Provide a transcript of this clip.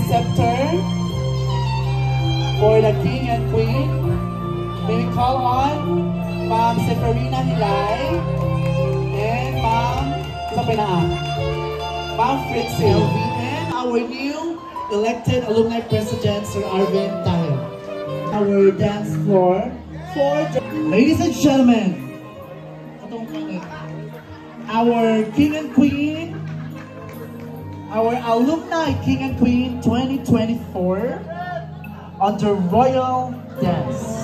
scepter for the king and queen. May we call on Ma'am Seferina Hilay and Ma'am Fritz Elvi, and our new elected alumni president, Sir Arvin Tayo. Our dance floor for the... Ladies and gentlemen, our king and queen, our alumni king and queen 2024 on the royal dance.